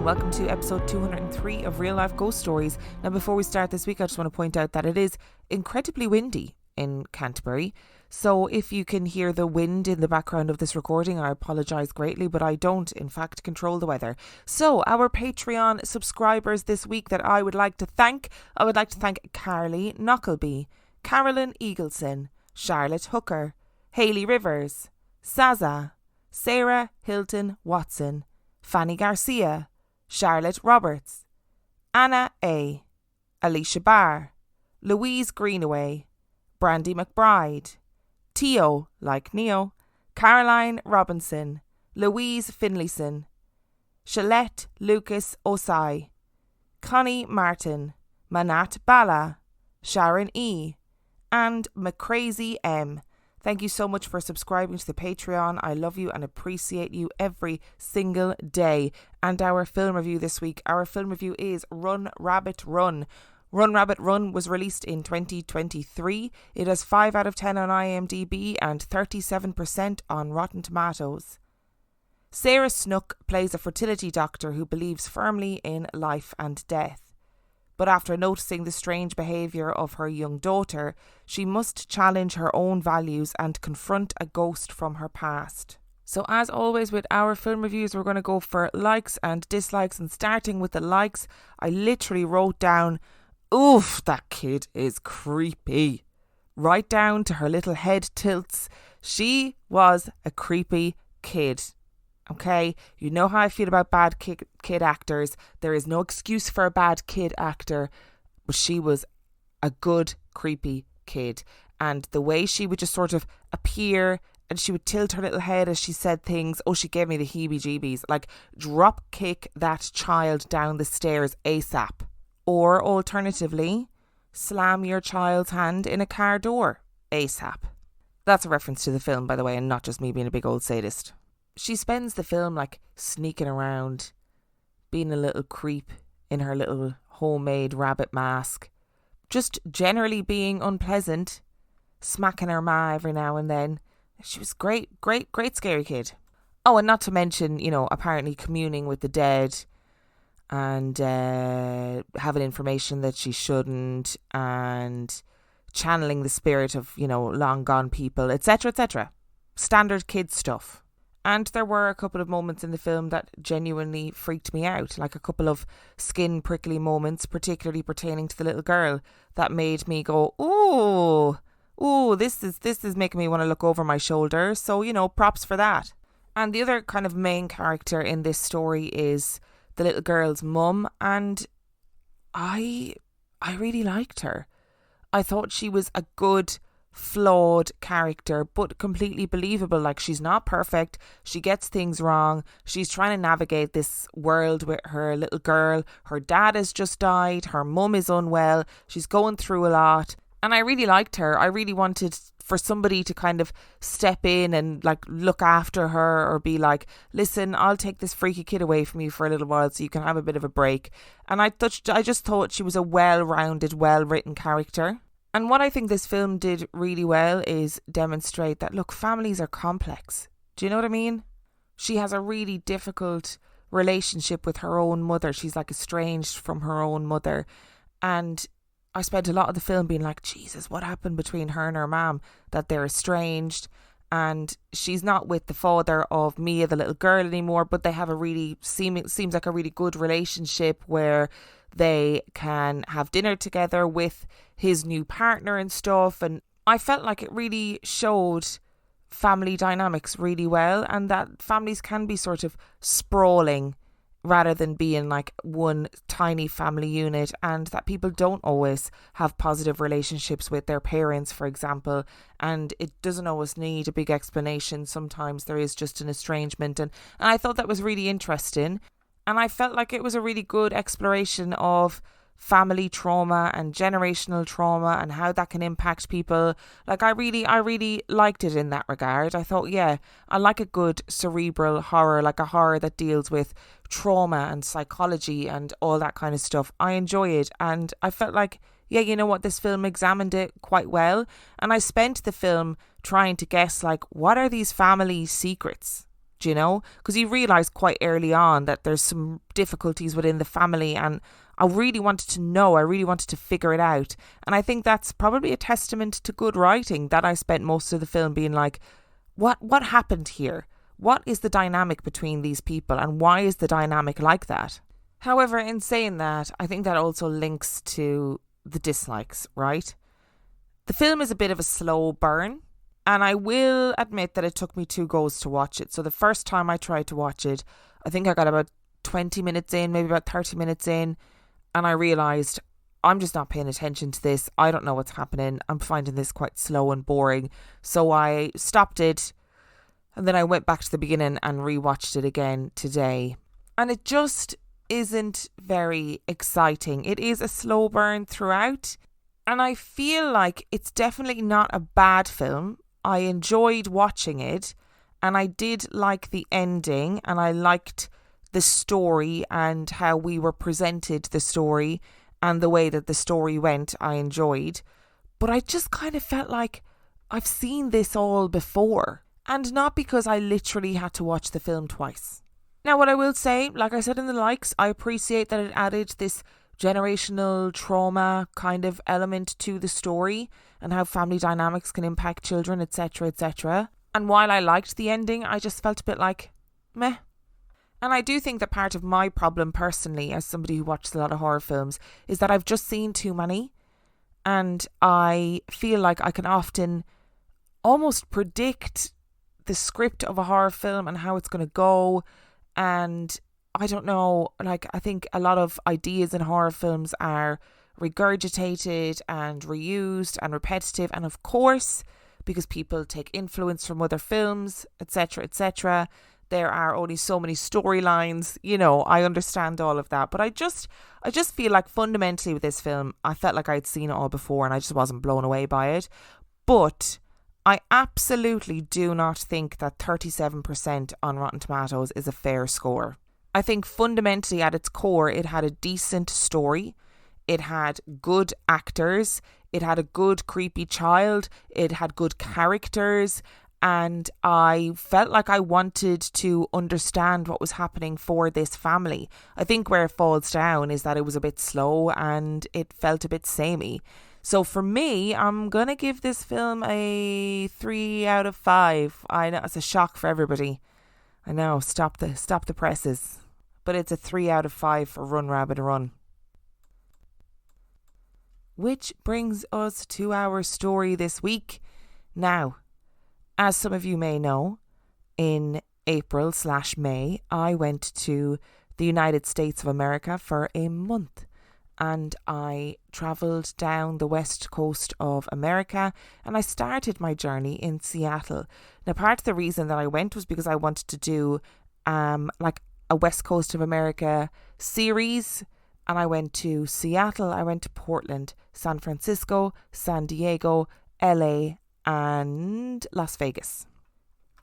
welcome to episode 203 of Real Life Ghost Stories. Now, before we start this week, I just want to point out that it is incredibly windy in Canterbury. So if you can hear the wind in the background of this recording, I apologise greatly, but I don't, in fact, control the weather. So our Patreon subscribers this week that I would like to thank Carly Knockleby, Carolyn Eagleson, Charlotte Hooker, Hayley Rivers, Saza, Sarah Hilton Watson, Fanny Garcia, Charlotte Roberts, Anna A, Alicia Barr, Louise Greenaway, Brandy McBride, Tio, like Neo, Caroline Robinson, Louise Finlayson, Shalette Lucas Osai, Connie Martin, Manat Bala, Sharon E, and McCrazy M. Thank you so much for subscribing to the Patreon. I love you and appreciate you every single day. And our film review this week, our film review is Run Rabbit Run. Run Rabbit Run was released in 2023. It has 5 out of 10 on IMDb and 37% on Rotten Tomatoes. Sarah Snook plays a fertility doctor who believes firmly in life and death. But after noticing the strange behaviour of her young daughter, she must challenge her own values and confront a ghost from her past. So as always with our film reviews, we're going to go for likes and dislikes, and starting with the likes, I literally wrote down, oof, that kid is creepy. Right down to her little head tilts. She was a creepy kid. Okay, you know how I feel about bad kid actors. There is no excuse for a bad kid actor, but she was a good, creepy kid. And the way she would just sort of appear and she would tilt her little head as she said things, oh, she gave me the heebie-jeebies. Like, drop kick that child down the stairs ASAP. Or alternatively, slam your child's hand in a car door ASAP. That's a reference to the film, by the way, and not just me being a big old sadist. She spends the film like sneaking around, being a little creep in her little homemade rabbit mask, just generally being unpleasant, smacking her ma every now and then. She was great scary kid. Oh, and not to mention, you know, apparently communing with the dead and having information that she shouldn't, and channeling the spirit of, you know, long gone people, etc., etc. Standard kid stuff. And there were a couple of moments in the film that genuinely freaked me out, like a couple of skin prickly moments, particularly pertaining to the little girl, that made me go, ooh, this is making me want to look over my shoulder. So, you know, props for that. And the other kind of main character in this story is the little girl's mum, and I really liked her. I thought she was a good, flawed character, but completely believable. Like, she's not perfect, she gets things wrong, she's trying to navigate this world with her little girl. Her dad has just died, her mum is unwell, she's going through a lot, and I really liked her. I really wanted for somebody to kind of step in and like look after her, or be like, listen, I'll take this freaky kid away from you for a little while so you can have a bit of a break. And I just thought she was a well-rounded, well-written character. And what I think this film did really well is demonstrate that, look, families are complex. Do you know what I mean? She has a really difficult relationship with her own mother. She's like estranged from her own mother. And I spent a lot of the film being like, Jesus, what happened between her and her mum that they're estranged? And she's not with the father of Mia, the little girl, anymore, but they have a really, seems like a really good relationship where they can have dinner together with his new partner and stuff. And I felt like it really showed family dynamics really well, and that families can be sort of sprawling rather than being like one tiny family unit, and that people don't always have positive relationships with their parents, for example, and it doesn't always need a big explanation. Sometimes there is just an estrangement, and I thought that was really interesting. And I felt like it was a really good exploration of family trauma and generational trauma and how that can impact people. Like, I really liked it in that regard. I thought, yeah, I like a good cerebral horror, like a horror that deals with trauma and psychology and all that kind of stuff. I enjoy it, and I felt like, yeah, you know what, this film examined it quite well. And I spent the film trying to guess, like, what are these family secrets? do you know? Because you realise quite early on that there's some difficulties within the family, and I really wanted to know, I really wanted to figure it out. And I think that's probably a testament to good writing, that I spent most of the film being like, what happened here? What is the dynamic between these people, and why is the dynamic like that? However, in saying that, I think that also links to the dislikes, right? The film is a bit of a slow burn, and I will admit that it took me 2 goes to watch it. So the first time I tried to watch it, I think I got about 20 minutes in, maybe about 30 minutes in, and I realised I'm just not paying attention to this. I don't know what's happening. I'm finding this quite slow and boring. So I stopped it, and then I went back to the beginning and rewatched it again today. And it just isn't very exciting. It is a slow burn throughout, and I feel like it's definitely not a bad film. I enjoyed watching it, and I did like the ending, and I liked the story and how we were presented the story, and the way that the story went I enjoyed. But I just kind of felt like I've seen this all before, and not because I literally had to watch the film twice. Now, what I will say, like I said in the likes, I appreciate that it added this generational trauma kind of element to the story, and how family dynamics can impact children, etc., etc. And while I liked the ending, I just felt a bit like, meh. And I do think that part of my problem personally, as somebody who watches a lot of horror films, is that I've just seen too many, and I feel like I can often almost predict the script of a horror film and how it's going to go. And I don't know, like, I think a lot of ideas in horror films are regurgitated and reused and repetitive. And of course, because people take influence from other films, etc., etc., there are only so many storylines. You know, I understand all of that. But I just feel like fundamentally with this film, I felt like I'd seen it all before, and I just wasn't blown away by it. But I absolutely do not think that 37% on Rotten Tomatoes is a fair score. I think fundamentally at its core, it had a decent story. It had good actors. It had a good creepy child. It had good characters. And I felt like I wanted to understand what was happening for this family. I think where it falls down is that it was a bit slow and it felt a bit samey. So for me, I'm going to give this film a 3 out of 5. I know it's a shock for everybody. I know, stop the presses. But it's a 3 out of 5 for Run Rabbit Run. Which brings us to our story this week. Now, as some of you may know, in April/May, I went to the United States of America for a month. And I travelled down the west coast of America, and I started my journey in Seattle. Now, part of the reason that I went was because I wanted to do like a West Coast of America series, and I went to Seattle, I went to Portland, San Francisco, San Diego, LA, and Las Vegas.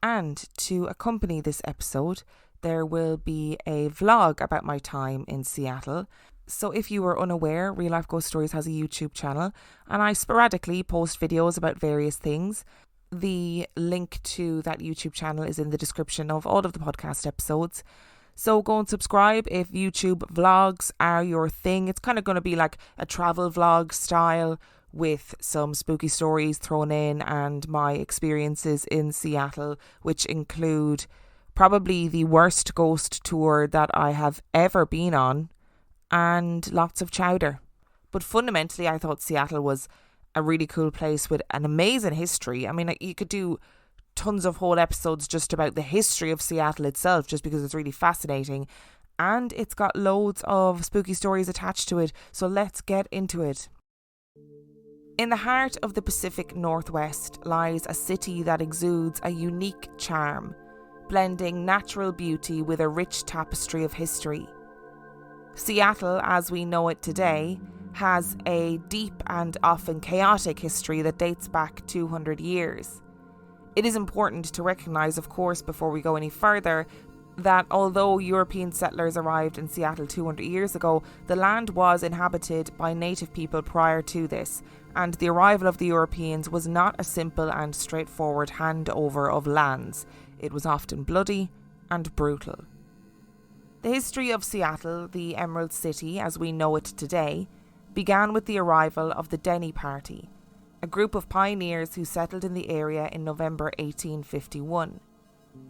And to accompany this episode, there will be a vlog about my time in Seattle. So if you were unaware, Real Life Ghost Stories has a YouTube channel, and I sporadically post videos about various things. The link to that YouTube channel is in the description of all of the podcast episodes. So go and subscribe if YouTube vlogs are your thing. It's kind of going to be like a travel vlog style with some spooky stories thrown in, and my experiences in Seattle, which include probably the worst ghost tour that I have ever been on, and lots of chowder. But fundamentally, I thought Seattle was a really cool place with an amazing history. I mean, you could do tons of whole episodes just about the history of Seattle itself, just because it's really fascinating. And it's got loads of spooky stories attached to it. So let's get into it. In the heart of the Pacific Northwest lies a city that exudes a unique charm, blending natural beauty with a rich tapestry of history. Seattle, as we know it today, has a deep and often chaotic history that dates back 200 years. It is important to recognise, of course, before we go any further, that although European settlers arrived in Seattle 200 years ago, the land was inhabited by native people prior to this, and the arrival of the Europeans was not a simple and straightforward handover of lands. It was often bloody, and brutal. The history of Seattle, the Emerald City as we know it today, began with the arrival of the Denny Party, a group of pioneers who settled in the area in November 1851.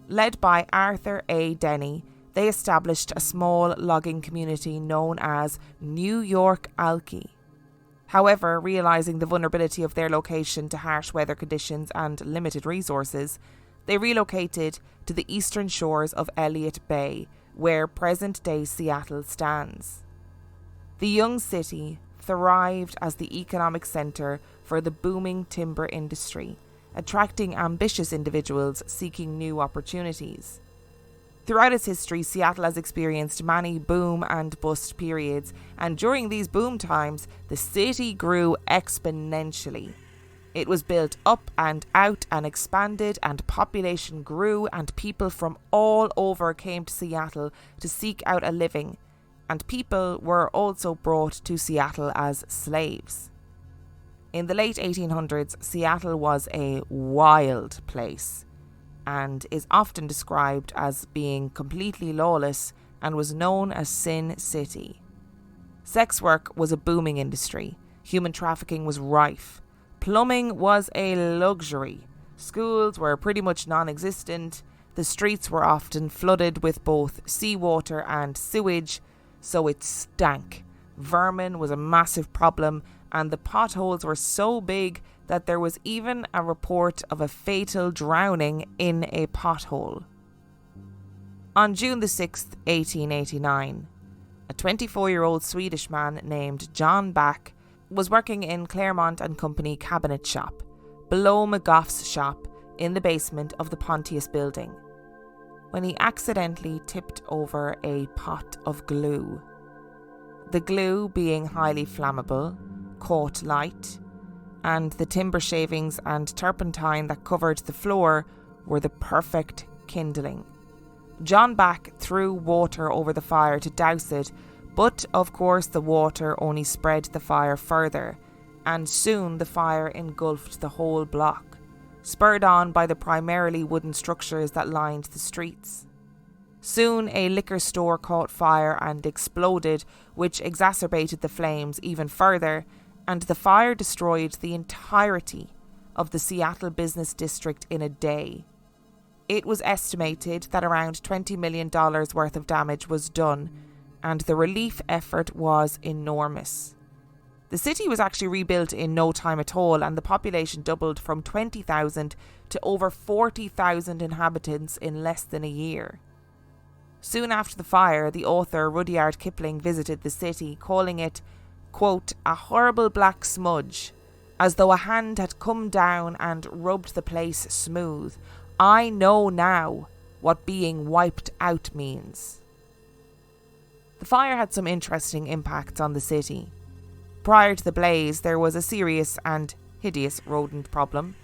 Led by Arthur A. Denny, they established a small logging community known as New York Alki. However, realising the vulnerability of their location to harsh weather conditions and limited resources, they relocated to the eastern shores of Elliott Bay, where present-day Seattle stands. The young city thrived as the economic centre for the booming timber industry, attracting ambitious individuals seeking new opportunities. Throughout its history, Seattle has experienced many boom and bust periods, and during these boom times, the city grew exponentially. It was built up and out and expanded, and population grew, and people from all over came to Seattle to seek out a living, and people were also brought to Seattle as slaves. In the late 1800s, Seattle was a wild place and is often described as being completely lawless and was known as Sin City. Sex work was a booming industry. Human trafficking was rife. Plumbing was a luxury. Schools were pretty much non-existent. The streets were often flooded with both seawater and sewage, so it stank. Vermin was a massive problem, and the potholes were so big that there was even a report of a fatal drowning in a pothole. On June the 6th, 1889, a 24-year-old Swedish man named John Back was working in Claremont and Company cabinet shop, below McGough's shop in the basement of the Pontius building, when he accidentally tipped over a pot of glue. The glue, being highly flammable, caught light, and the timber shavings and turpentine that covered the floor were the perfect kindling. John Back threw water over the fire to douse it, but of course the water only spread the fire further, and soon the fire engulfed the whole block, spurred on by the primarily wooden structures that lined the streets. Soon a liquor store caught fire and exploded, which exacerbated the flames even further, and the fire destroyed the entirety of the Seattle business district in a day. It was estimated that around $20 million worth of damage was done, and the relief effort was enormous. The city was actually rebuilt in no time at all, and the population doubled from 20,000 to over 40,000 inhabitants in less than a year. Soon after the fire, the author Rudyard Kipling visited the city, calling it, quote, a horrible black smudge, as though a hand had come down and rubbed the place smooth. I know now what being wiped out means. The fire had some interesting impacts on the city. Prior to the blaze, there was a serious and hideous rodent problem,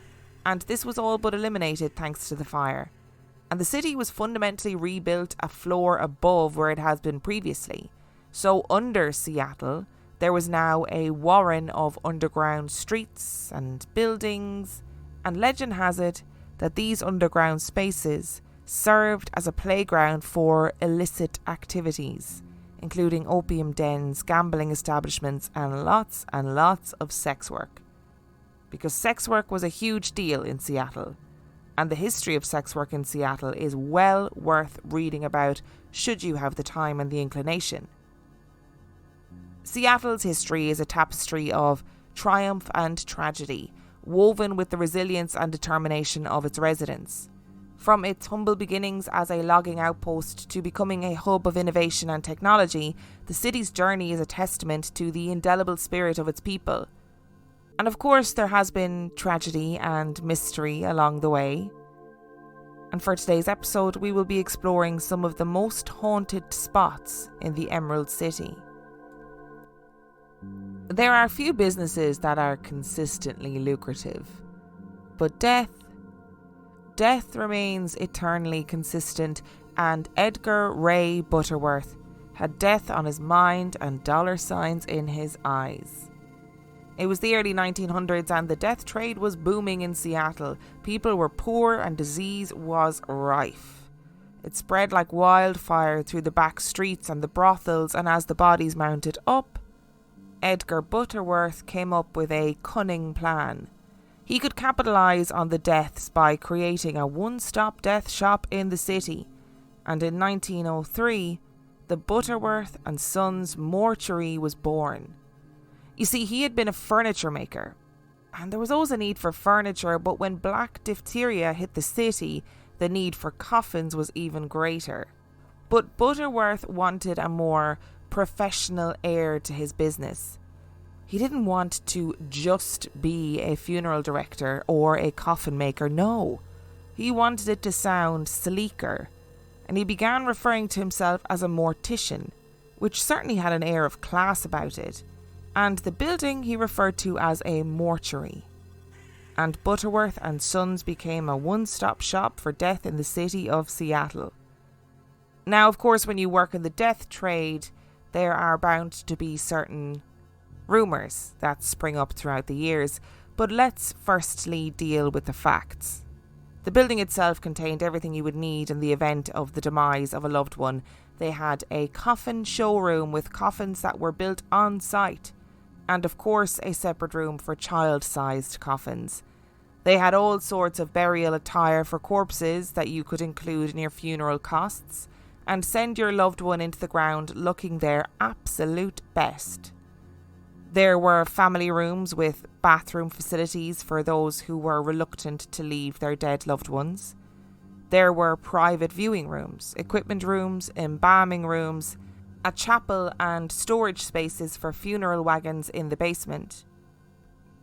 and this was all but eliminated thanks to the fire. And the city was fundamentally rebuilt a floor above where it has been previously. So under Seattle, there was now a warren of underground streets and buildings, and legend has it that these underground spaces served as a playground for illicit activities, including opium dens, gambling establishments, and lots of sex work. Because sex work was a huge deal in Seattle, and the history of sex work in Seattle is well worth reading about should you have the time and the inclination. Seattle's history is a tapestry of triumph and tragedy, woven with the resilience and determination of its residents. From its humble beginnings as a logging outpost to becoming a hub of innovation and technology, the city's journey is a testament to the indelible spirit of its people. And of course, there has been tragedy and mystery along the way. And for today's episode, we will be exploring some of the most haunted spots in the Emerald City. There are few businesses that are consistently lucrative, but death remains eternally consistent, and Edgar Ray Butterworth had death on his mind and dollar signs in his eyes. It was the early 1900s and the death trade was booming in Seattle. People were poor and disease was rife. It spread like wildfire through the back streets and the brothels, and as the bodies mounted up, Edgar Butterworth came up with a cunning plan. He could capitalise on the deaths by creating a one-stop death shop in the city, and in 1903, the Butterworth and Sons Mortuary was born. You see, he had been a furniture maker, and there was always a need for furniture, but when black diphtheria hit the city, the need for coffins was even greater. But Butterworth wanted a more professional air to his business. He didn't want to just be a funeral director or a coffin maker, no. He wanted it to sound sleeker, and he began referring to himself as a mortician, which certainly had an air of class about it, and the building he referred to as a mortuary. And Butterworth and Sons became a one-stop shop for death in the city of Seattle. Now, of course, when you work in the death trade, there are bound to be certain rumours that spring up throughout the years, but let's firstly deal with the facts. The building itself contained everything you would need in the event of the demise of a loved one. They had a coffin showroom with coffins that were built on site, and of course a separate room for child-sized coffins. They had all sorts of burial attire for corpses that you could include in your funeral costs, and send your loved one into the ground looking their absolute best. There were family rooms with bathroom facilities for those who were reluctant to leave their dead loved ones. There were private viewing rooms, equipment rooms, embalming rooms, a chapel and storage spaces for funeral wagons in the basement.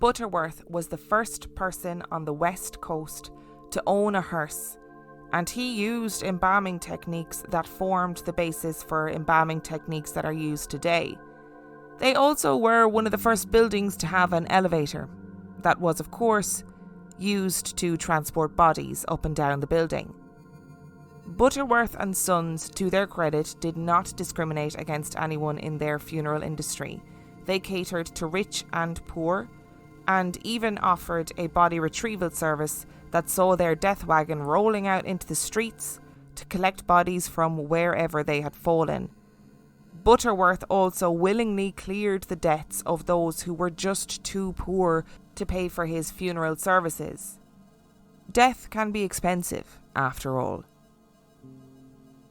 Butterworth was the first person on the West Coast to own a hearse, and he used embalming techniques that formed the basis for embalming techniques that are used today. They also were one of the first buildings to have an elevator that was, of course, used to transport bodies up and down the building. Butterworth and Sons, to their credit, did not discriminate against anyone in their funeral industry. They catered to rich and poor, and even offered a body retrieval service that saw their death wagon rolling out into the streets to collect bodies from wherever they had fallen. Butterworth also willingly cleared the debts of those who were just too poor to pay for his funeral services. Death can be expensive, after all.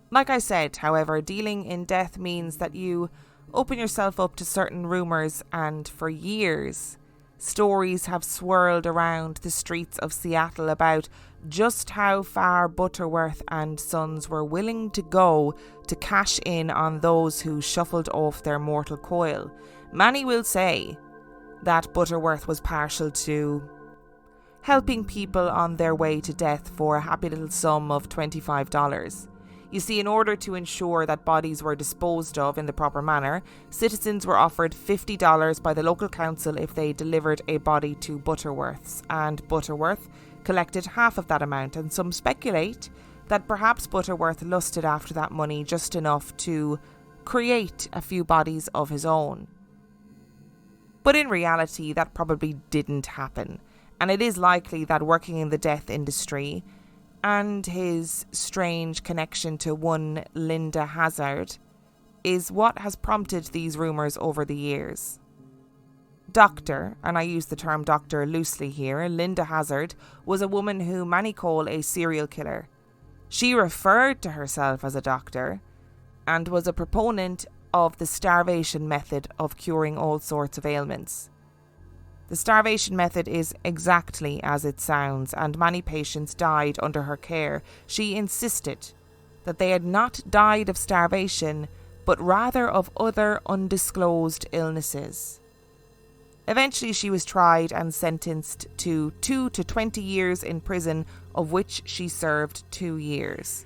Like I said, however, dealing in death means that you open yourself up to certain rumours, and for years, stories have swirled around the streets of Seattle about just how far Butterworth and Sons were willing to go to cash in on those who shuffled off their mortal coil. Many will say that Butterworth was partial to helping people on their way to death for a happy little sum of $25. You see, in order to ensure that bodies were disposed of in the proper manner, citizens were offered $50 by the local council if they delivered a body to Butterworth's, and Butterworth collected half of that amount, and some speculate that perhaps Butterworth lusted after that money just enough to create a few bodies of his own. But in reality, that probably didn't happen, and it is likely that working in the death industry and his strange connection to one Linda Hazard is what has prompted these rumours over the years. Doctor, and I use the term doctor loosely here, Linda Hazard was a woman who many call a serial killer. She referred to herself as a doctor and was a proponent of the starvation method of curing all sorts of ailments. The starvation method is exactly as it sounds, and many patients died under her care. She insisted that they had not died of starvation, but rather of other undisclosed illnesses. Eventually she was tried and sentenced to 2 to 20 years in prison, of which she served 2 years.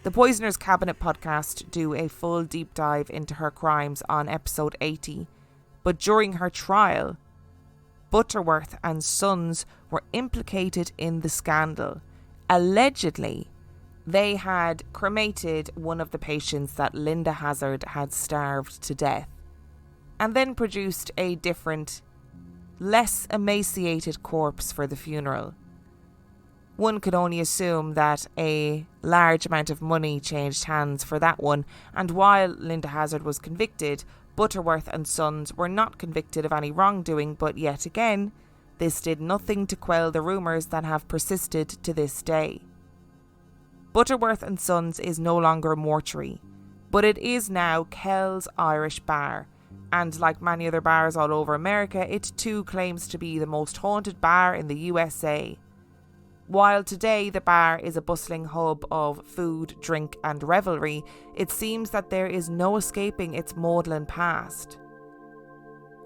The Poisoner's Cabinet podcast do a full deep dive into her crimes on episode 80, but during her trial, Butterworth and Sons were implicated in the scandal. Allegedly, they had cremated one of the patients that Linda Hazard had starved to death, and then produced a different, less emaciated corpse for the funeral. One could only assume that a large amount of money changed hands for that one, and while Linda Hazard was convicted, Butterworth and Sons were not convicted of any wrongdoing, but yet again, this did nothing to quell the rumours that have persisted to this day. Butterworth and Sons is no longer a mortuary, but it is now Kells Irish Bar, and like many other bars all over America, it too claims to be the most haunted bar in the USA. While today the bar is a bustling hub of food, drink and revelry, it seems that there is no escaping its maudlin past.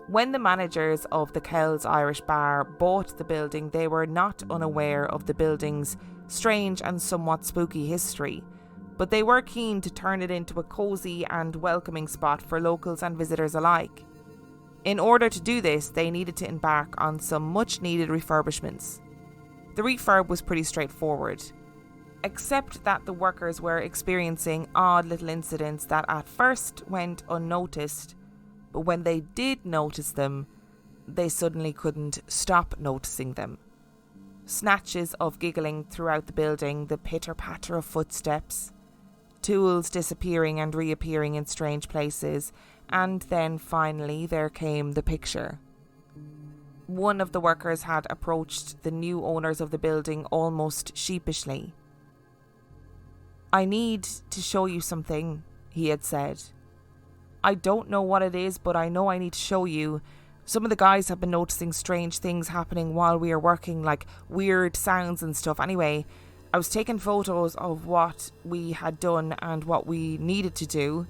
When the managers of the Kells Irish Bar bought the building, they were not unaware of the building's strange and somewhat spooky history, but they were keen to turn it into a cosy and welcoming spot for locals and visitors alike. In order to do this, they needed to embark on some much needed refurbishments. The refurb was pretty straightforward, except that the workers were experiencing odd little incidents that at first went unnoticed, but when they did notice them, they suddenly couldn't stop noticing them. Snatches of giggling throughout the building, the pitter-patter of footsteps, tools disappearing and reappearing in strange places, and then finally there came the picture. One of the workers had approached the new owners of the building almost sheepishly. "I need to show you something," he had said. "I don't know what it is, but I know I need to show you. Some of the guys have been noticing strange things happening while we are working, like weird sounds and stuff. Anyway, I was taking photos of what we had done and what we needed to do,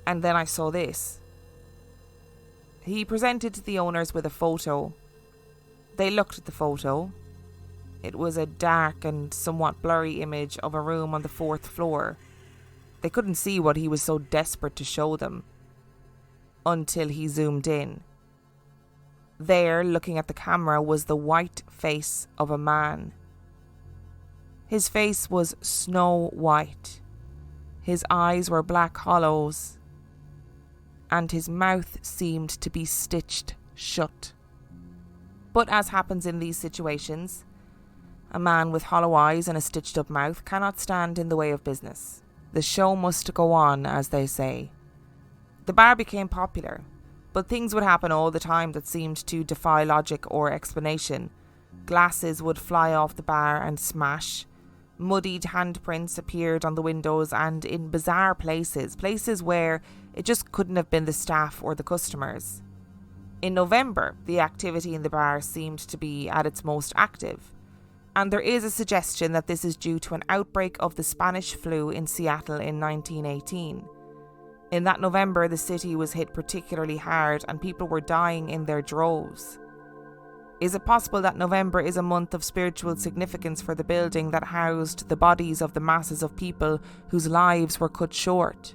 and then I saw this." He presented the owners with a photo. They looked at the photo. It was a dark and somewhat blurry image of a room on the 4th floor. They couldn't see what he was so desperate to show them, until he zoomed in. There, looking at the camera, was the white face of a man. His face was snow white. His eyes were black hollows, and his mouth seemed to be stitched shut. But as happens in these situations, a man with hollow eyes and a stitched up mouth cannot stand in the way of business. The show must go on, as they say. The bar became popular, but things would happen all the time that seemed to defy logic or explanation. Glasses would fly off the bar and smash. Muddied handprints appeared on the windows and in bizarre places where it just couldn't have been the staff or the customers. In November, the activity in the bar seemed to be at its most active, and there is a suggestion that this is due to an outbreak of the Spanish flu in Seattle in 1918. In that November, the city was hit particularly hard and people were dying in their droves. Is it possible that November is a month of spiritual significance for the building that housed the bodies of the masses of people whose lives were cut short?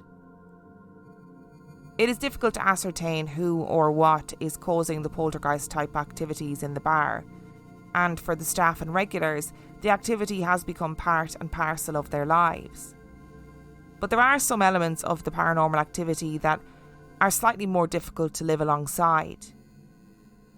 It is difficult to ascertain who or what is causing the poltergeist-type activities in the bar, and for the staff and regulars, the activity has become part and parcel of their lives. But there are some elements of the paranormal activity that are slightly more difficult to live alongside.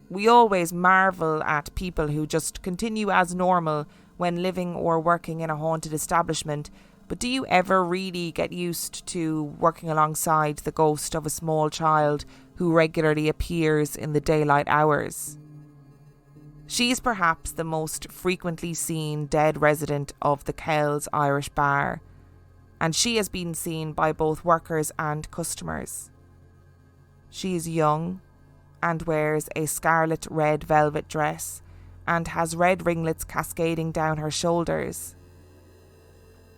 We always marvel at people who just continue as normal when living or working in a haunted establishment, but do you ever really get used to working alongside the ghost of a small child who regularly appears in the daylight hours? She is perhaps the most frequently seen dead resident of the Kells Irish Bar, and she has been seen by both workers and customers. She is young and wears a scarlet red velvet dress and has red ringlets cascading down her shoulders.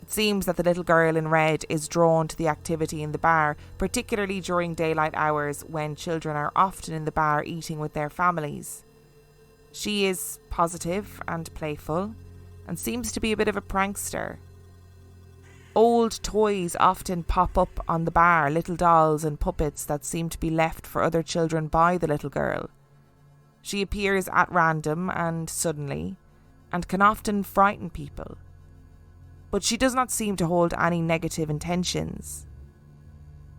It seems that the little girl in red is drawn to the activity in the bar, particularly during daylight hours when children are often in the bar eating with their families. She is positive and playful and seems to be a bit of a prankster. Old toys often pop up on the bar, little dolls and puppets that seem to be left for other children by the little girl. She appears at random and suddenly, and can often frighten people. But she does not seem to hold any negative intentions.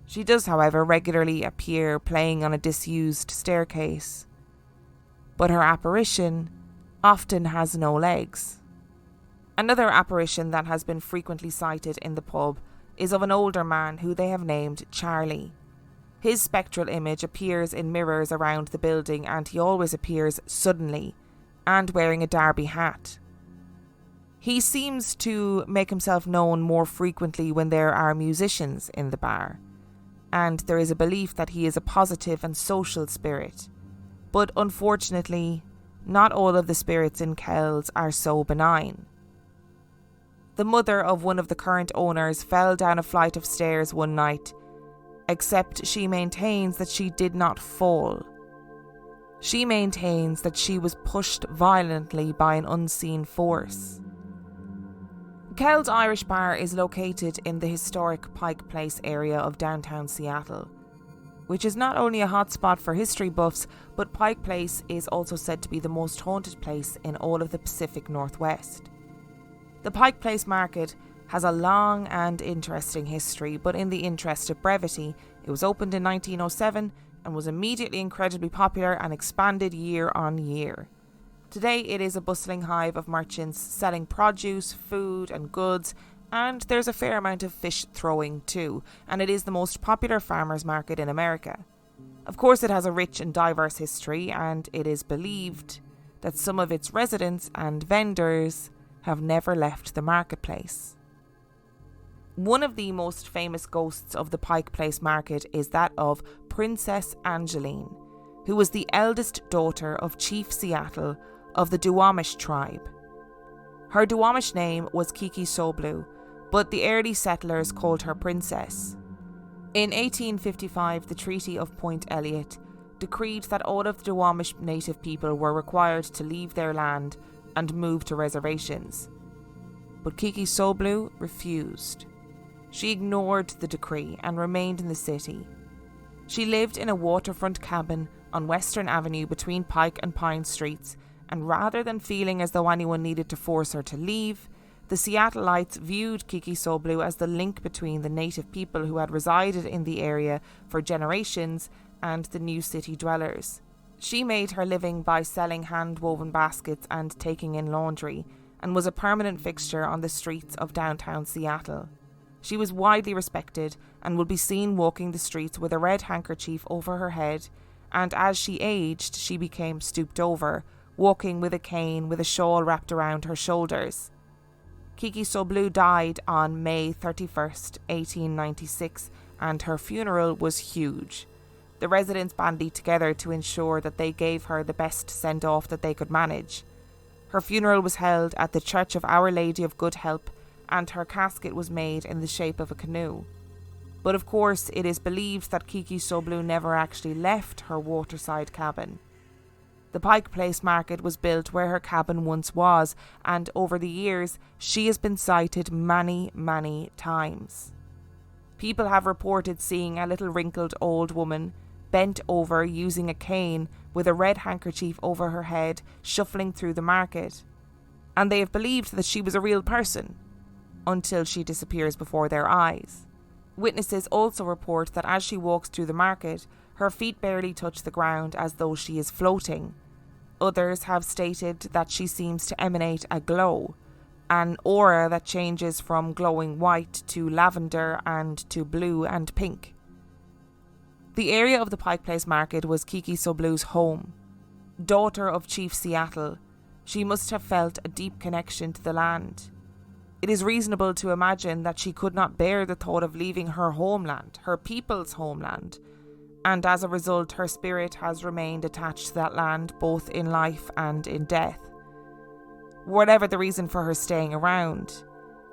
She does, however, regularly appear playing on a disused staircase, but her apparition often has no legs. Another apparition that has been frequently cited in the pub is of an older man who they have named Charlie. His spectral image appears in mirrors around the building, and he always appears suddenly and wearing a derby hat. He seems to make himself known more frequently when there are musicians in the bar, and there is a belief that he is a positive and social spirit. But unfortunately, not all of the spirits in Kells are so benign. The mother of one of the current owners fell down a flight of stairs one night, except she maintains that she did not fall. She maintains that she was pushed violently by an unseen force. Kells Irish Bar is located in the historic Pike Place area of downtown Seattle, which is not only a hotspot for history buffs, but Pike Place is also said to be the most haunted place in all of the Pacific Northwest. The Pike Place Market has a long and interesting history, but in the interest of brevity, it was opened in 1907 and was immediately incredibly popular and expanded year on year. Today it is a bustling hive of merchants selling produce, food and goods, and there's a fair amount of fish throwing too, and it is the most popular farmers market in America. Of course, it has a rich and diverse history, and it is believed that some of its residents and vendors have never left the marketplace. One of the most famous ghosts of the Pike Place Market is that of Princess Angeline, who was the eldest daughter of Chief Seattle of the Duwamish tribe. Her Duwamish name was Kiki Soblu, but the early settlers called her Princess. In 1855, the Treaty of Point Elliot decreed that all of the Duwamish native people were required to leave their land and move to reservations. But Kiki Soblu refused. She ignored the decree and remained in the city. She lived in a waterfront cabin on Western Avenue between Pike and Pine Streets, and rather than feeling as though anyone needed to force her to leave, the Seattleites viewed Kiki Soblu as the link between the native people who had resided in the area for generations and the new city dwellers. She made her living by selling hand-woven baskets and taking in laundry, and was a permanent fixture on the streets of downtown Seattle. She was widely respected and would be seen walking the streets with a red handkerchief over her head, and as she aged, she became stooped over, walking with a cane with a shawl wrapped around her shoulders. Kiki Soblu died on May 31st, 1896, and her funeral was huge. The residents banded together to ensure that they gave her the best send-off that they could manage. Her funeral was held at the Church of Our Lady of Good Help, and her casket was made in the shape of a canoe. But of course, it is believed that Kiki Soblu never actually left her waterside cabin. The Pike Place Market was built where her cabin once was, and over the years, she has been sighted many, many times. People have reported seeing a little wrinkled old woman, bent over using a cane with a red handkerchief over her head, shuffling through the market. And they have believed that she was a real person, until she disappears before their eyes. Witnesses also report that as she walks through the market, her feet barely touch the ground as though she is floating. Others have stated that she seems to emanate a glow, an aura that changes from glowing white to lavender and to blue and pink. The area of the Pike Place Market was Kiki Soblu's home. Daughter of Chief Seattle, she must have felt a deep connection to the land. It is reasonable to imagine that she could not bear the thought of leaving her homeland, her people's homeland, and as a result her spirit has remained attached to that land both in life and in death. Whatever the reason for her staying around,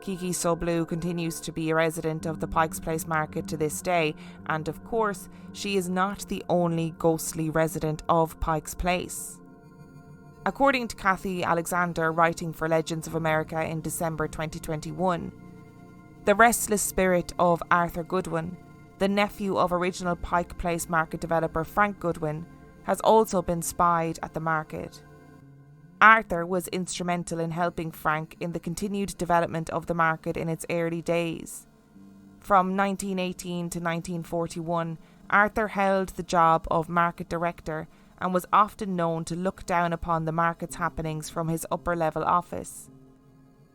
Kiki Soblu continues to be a resident of the Pike's Place Market to this day, and of course, she is not the only ghostly resident of Pike's Place. According to Kathy Alexander, writing for Legends of America in December 2021, the restless spirit of Arthur Goodwin, the nephew of original Pike Place Market developer Frank Goodwin, has also been spied at the market. Arthur was instrumental in helping Frank in the continued development of the market in its early days. From 1918 to 1941, Arthur held the job of market director and was often known to look down upon the market's happenings from his upper-level office.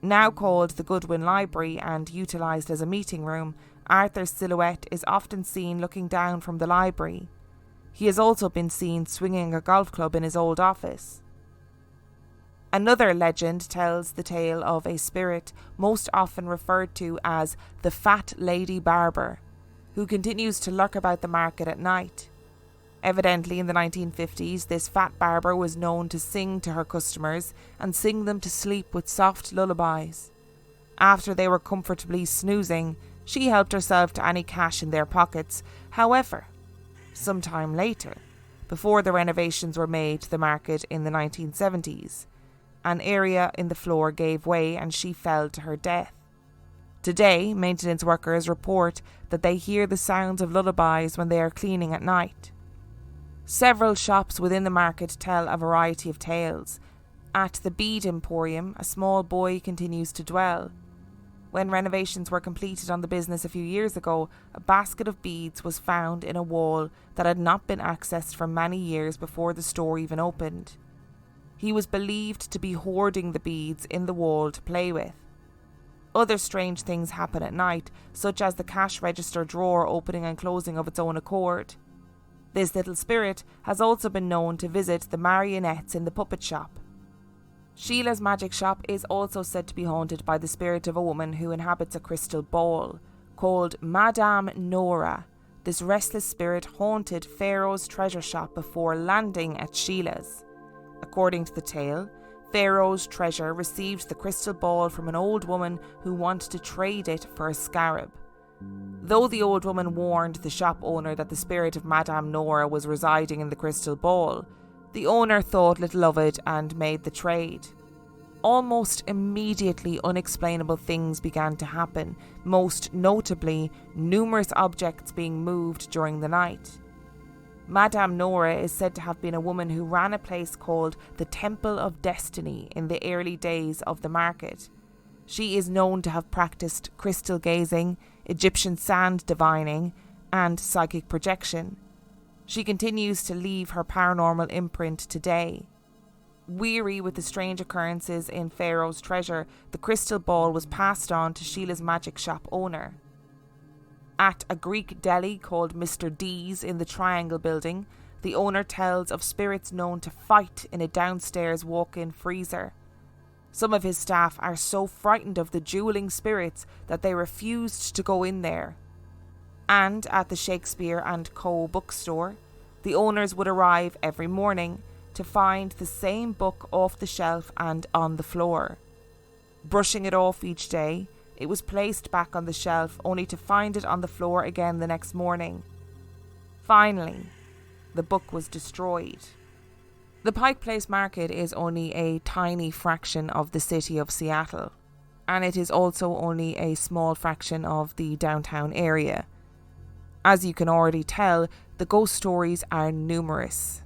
Now called the Goodwin Library and utilised as a meeting room, Arthur's silhouette is often seen looking down from the library. He has also been seen swinging a golf club in his old office. Another legend tells the tale of a spirit most often referred to as the Fat Lady Barber, who continues to lurk about the market at night. Evidently, in the 1950s, this fat barber was known to sing to her customers and sing them to sleep with soft lullabies. After they were comfortably snoozing, she helped herself to any cash in their pockets. However, sometime later, before the renovations were made to the market in the 1970s, an area in the floor gave way and she fell to her death. Today, maintenance workers report that they hear the sounds of lullabies when they are cleaning at night. Several shops within the market tell a variety of tales. At the Bead Emporium, a small boy continues to dwell. When renovations were completed on the business a few years ago, a basket of beads was found in a wall that had not been accessed for many years before the store even opened. He was believed to be hoarding the beads in the wall to play with. Other strange things happen at night, such as the cash register drawer opening and closing of its own accord. This little spirit has also been known to visit the marionettes in the puppet shop. Sheila's magic shop is also said to be haunted by the spirit of a woman who inhabits a crystal ball. Called Madame Nora, this restless spirit haunted Pharaoh's treasure shop before landing at Sheila's. According to the tale, Pharaoh's treasure received the crystal ball from an old woman who wanted to trade it for a scarab. Though the old woman warned the shop owner that the spirit of Madame Nora was residing in the crystal ball, the owner thought little of it and made the trade. Almost immediately, unexplainable things began to happen, most notably numerous objects being moved during the night. Madame Nora is said to have been a woman who ran a place called the Temple of Destiny in the early days of the market. She is known to have practiced crystal gazing, Egyptian sand divining, and psychic projection. She continues to leave her paranormal imprint today. Weary with the strange occurrences in Pharaoh's treasure, the crystal ball was passed on to Sheila's magic shop owner. At a Greek deli called Mr. D's in the Triangle building, the owner tells of spirits known to fight in a downstairs walk-in freezer. Some of his staff are so frightened of the dueling spirits that they refused to go in there. And at the Shakespeare & Co. bookstore, the owners would arrive every morning to find the same book off the shelf and on the floor. Brushing it off each day, it was placed back on the shelf only to find it on the floor again the next morning. Finally, the book was destroyed. The Pike Place Market is only a tiny fraction of the city of Seattle, and it is also only a small fraction of the downtown area. As you can already tell, the ghost stories are numerous.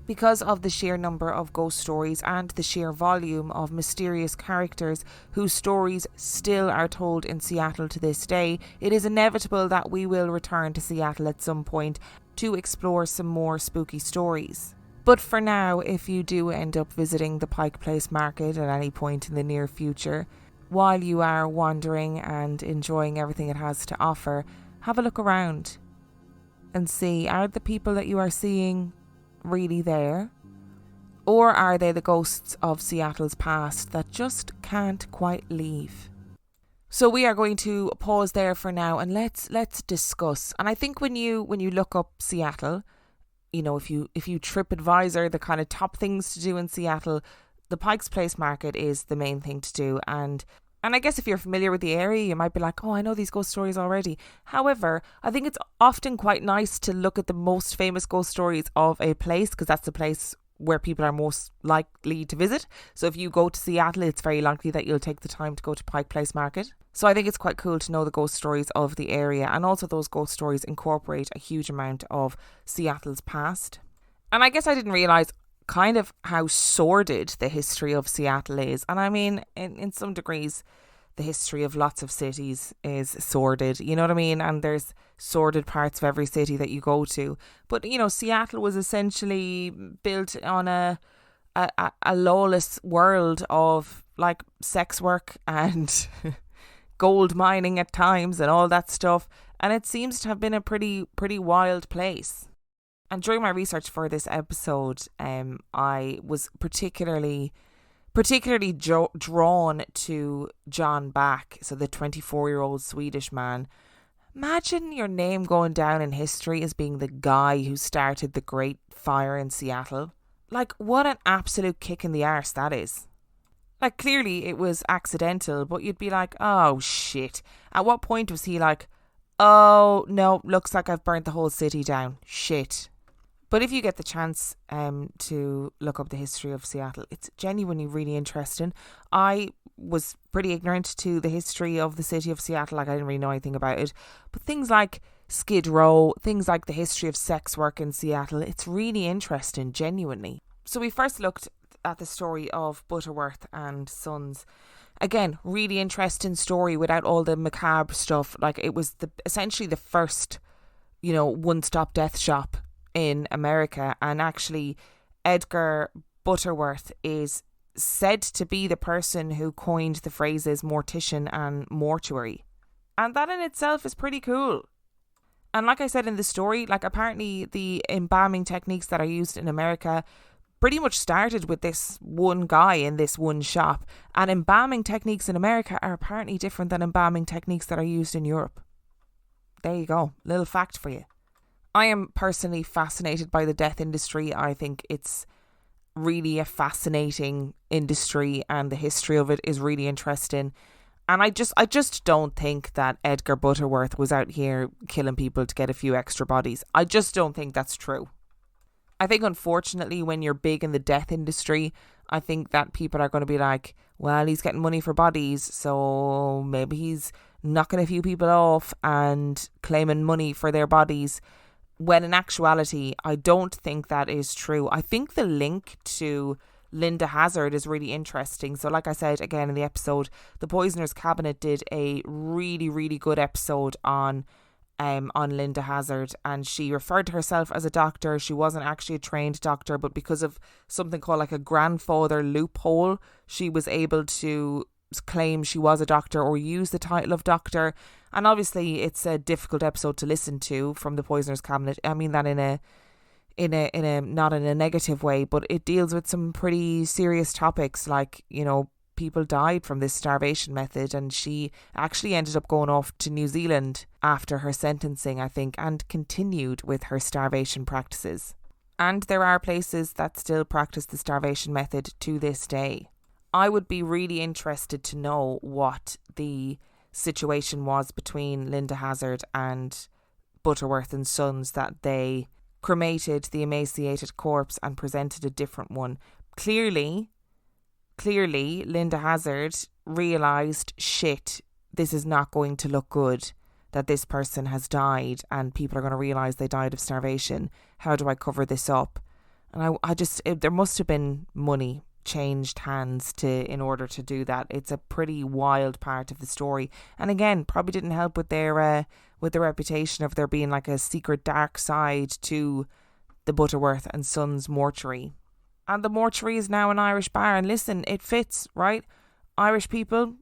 Because of the sheer number of ghost stories and the sheer volume of mysterious characters whose stories still are told in Seattle to this day, it is inevitable that we will return to Seattle at some point to explore some more spooky stories. But for now, if you do end up visiting the Pike Place Market at any point in the near future, while you are wandering and enjoying everything it has to offer, have a look around and see, are the people that you are seeing really there? Or are they the ghosts of Seattle's past that just can't quite leave? So we are going to pause there for now and let's discuss. And I think when you look up Seattle, you know, if you TripAdvisor the kind of top things to do in Seattle, the Pike's Place Market is the main thing to do. And I guess if you're familiar with the area, you might be like, oh, I know these ghost stories already. However, I think it's often quite nice to look at the most famous ghost stories of a place, because that's the place where people are most likely to visit. So if you go to Seattle, it's very likely that you'll take the time to go to Pike Place Market. So I think it's quite cool to know the ghost stories of the area, and also those ghost stories incorporate a huge amount of Seattle's past. And I guess I didn't realise kind of how sordid the history of Seattle is. And I mean, in some degrees, the history of lots of cities is sordid, you know what I mean? And there's sordid parts of every city that you go to. But, you know, Seattle was essentially built on a lawless world of like sex work and gold mining at times and all that stuff. And it seems to have been a pretty wild place. And during my research for this episode, I was particularly drawn to John Back, so the 24-year-old Swedish man. Imagine your name going down in history as being the guy who started the Great Fire in Seattle. Like, what an absolute kick in the arse that is. Like, clearly it was accidental, but you'd be like, oh shit. At what point was he like, oh no, looks like I've burnt the whole city down. Shit. But if you get the chance to look up the history of Seattle, it's genuinely really interesting. I was pretty ignorant to the history of the city of Seattle. Like, I didn't really know anything about it. But things like Skid Row, things like the history of sex work in Seattle, it's really interesting, genuinely. So we first looked at the story of Butterworth and Sons. Again, really interesting story without all the macabre stuff. Like, it was essentially the first, one-stop death shop in America, and actually Edgar Butterworth is said to be the person who coined the phrases mortician and mortuary, and that in itself is pretty cool. And like I said in the story, like, apparently the embalming techniques that are used in America pretty much started with this one guy in this one shop, and embalming techniques in America are apparently different than embalming techniques that are used in Europe. There you go, little fact for you. I am personally fascinated by the death industry. I think it's really a fascinating industry, and the history of it is really interesting. And I just don't think that Edgar Butterworth was out here killing people to get a few extra bodies. I just don't think that's true. I think, unfortunately, when you're big in the death industry, I think that people are going to be like, well, he's getting money for bodies, so maybe he's knocking a few people off and claiming money for their bodies. When in actuality, I don't think that is true. I think the link to Linda Hazard is really interesting. So like I said again in the episode, The Poisoner's Cabinet did a really, really good episode on Linda Hazard, and she referred to herself as a doctor. She wasn't actually a trained doctor, but because of something called like a grandfather loophole, she was able to claim she was a doctor or use the title of doctor. And obviously it's a difficult episode to listen to from The Poisoner's Cabinet. I mean that in a not in a negative way, but it deals with some pretty serious topics, like, people died from this starvation method, and she actually ended up going off to New Zealand after her sentencing, I think, and continued with her starvation practices. And there are places that still practice the starvation method to this day. I would be really interested to know what the situation was between Linda Hazard and Butterworth and Sons, that they cremated the emaciated corpse and presented a different one. Clearly, Linda Hazard realised, shit, this is not going to look good, that this person has died and people are going to realise they died of starvation. How do I cover this up? And there must have been money changed hands in order to do that. It's a pretty wild part of the story, and again, probably didn't help with their reputation of there being like a secret dark side to the Butterworth and Sons mortuary. And the mortuary is now an Irish bar, and listen, it fits, right? Irish people,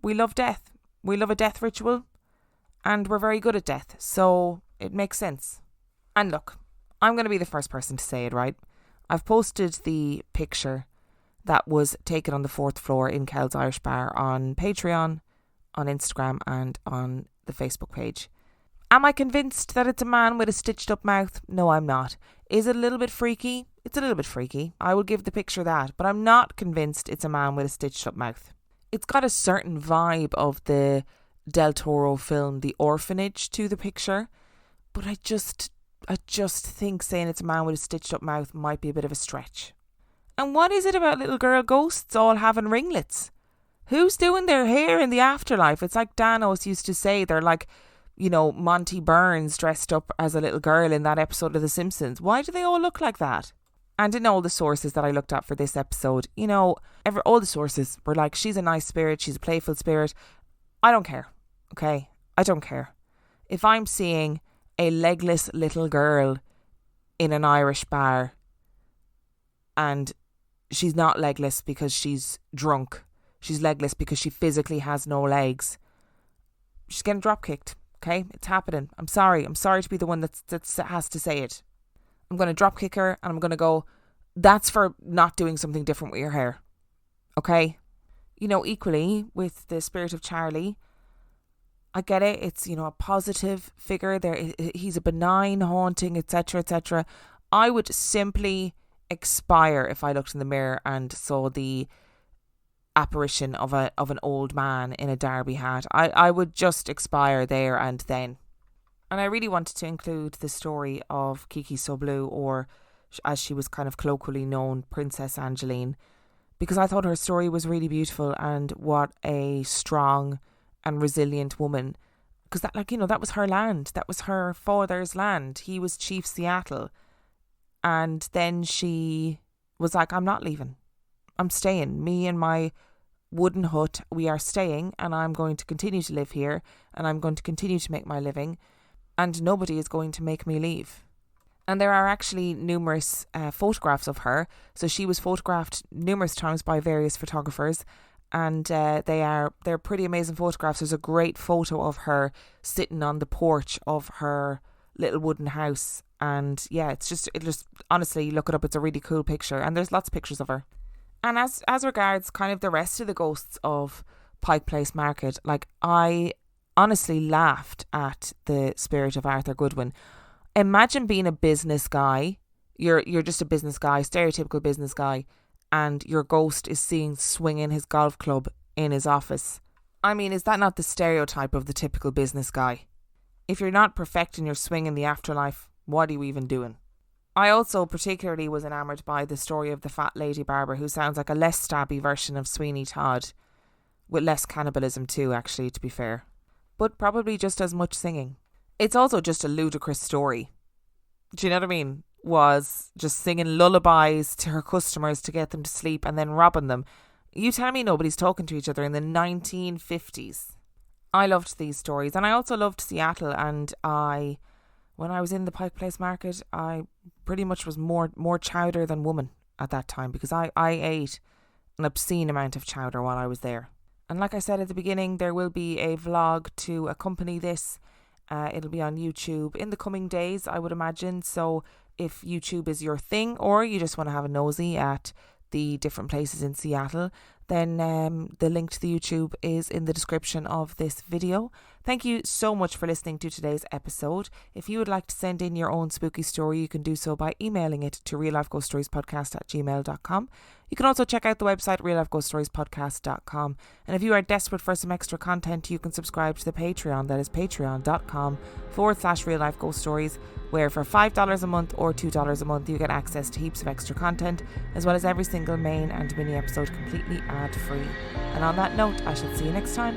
we love death. We love a death ritual, and we're very good at death, so it makes sense. And look, I'm going to be the first person to say it, right? I've posted the picture that was taken on the 4th floor in Kel's Irish Bar on Patreon, on Instagram, and on the Facebook page. Am I convinced that it's a man with a stitched up mouth? No, I'm not. Is it a little bit freaky? It's a little bit freaky. I will give the picture that, but I'm not convinced it's a man with a stitched up mouth. It's got a certain vibe of the Del Toro film The Orphanage to the picture, but I just think saying it's a man with a stitched up mouth might be a bit of a stretch. And what is it about little girl ghosts all having ringlets? Who's doing their hair in the afterlife? It's like Danos used to say, they're like, Monty Burns dressed up as a little girl in that episode of The Simpsons. Why do they all look like that? And in all the sources that I looked at for this episode, all the sources were like, she's a nice spirit, she's a playful spirit. I don't care, okay? I don't care. If I'm seeing a legless little girl in an Irish bar and she's not legless because she's drunk, she's legless because she physically has no legs. She's getting drop kicked. Okay, it's happening. I'm sorry to be the one that has to say it. I'm going to drop kick her, and I'm going to go, that's for not doing something different with your hair. Okay? You know, equally with the spirit of Charlie, I get it. It's, you know, a positive figure there. He's a benign haunting, etc., etc. I would simply expire if I looked in the mirror and saw the apparition of an old man in a derby hat. I would just expire there and then. And I really wanted to include the story of Kiki Soblu, or as she was kind of colloquially known, Princess Angeline, because I thought her story was really beautiful, and what a strong and resilient woman. Because that, like, you know, that was her land. That was her father's land. He was Chief Seattle. And then she was like, I'm not leaving. I'm staying. Me and my wooden hut, we are staying, and I'm going to continue to live here, and I'm going to continue to make my living, and nobody is going to make me leave. And there are actually numerous photographs of her. So she was photographed numerous times by various photographers, and they're pretty amazing photographs. There's a great photo of her sitting on the porch of her little wooden house, and yeah, it just honestly, look it up. It's a really cool picture, and there's lots of pictures of her. And as regards kind of the rest of the ghosts of Pike Place Market, like, I honestly laughed at the spirit of Arthur Goodwin. Imagine being a business guy. You're just a business guy, stereotypical business guy, and your ghost is seen swinging his golf club in his office. I mean, is that not the stereotype of the typical business guy? If you're not perfecting your swing in the afterlife, what are you even doing? I also particularly was enamoured by the story of the fat lady barber, who sounds like a less stabby version of Sweeney Todd, with less cannibalism too, actually, to be fair, but probably just as much singing. It's also just a ludicrous story. Do you know what I mean? Was just singing lullabies to her customers to get them to sleep and then robbing them. You tell me nobody's talking to each other in the 1950s. I loved these stories, and I also loved Seattle, and when I was in the Pike Place Market, I pretty much was more chowder than woman at that time, because I ate an obscene amount of chowder while I was there. And like I said at the beginning, there will be a vlog to accompany this. It'll be on YouTube in the coming days, I would imagine. So if YouTube is your thing, or you just want to have a nosy at the different places in Seattle, then the link to the YouTube is in the description of this video. Thank you so much for listening to today's episode. If you would like to send in your own spooky story, you can do so by emailing it to reallifeghoststoriespodcast@gmail.com. You can also check out the website reallifeghoststoriespodcast.com. And if you are desperate for some extra content, you can subscribe to the Patreon. That is patreon.com/reallifeghoststories, where for $5 a month or $2 a month, you get access to heaps of extra content, as well as every single main and mini episode completely ad-free. And on that note, I shall see you next time.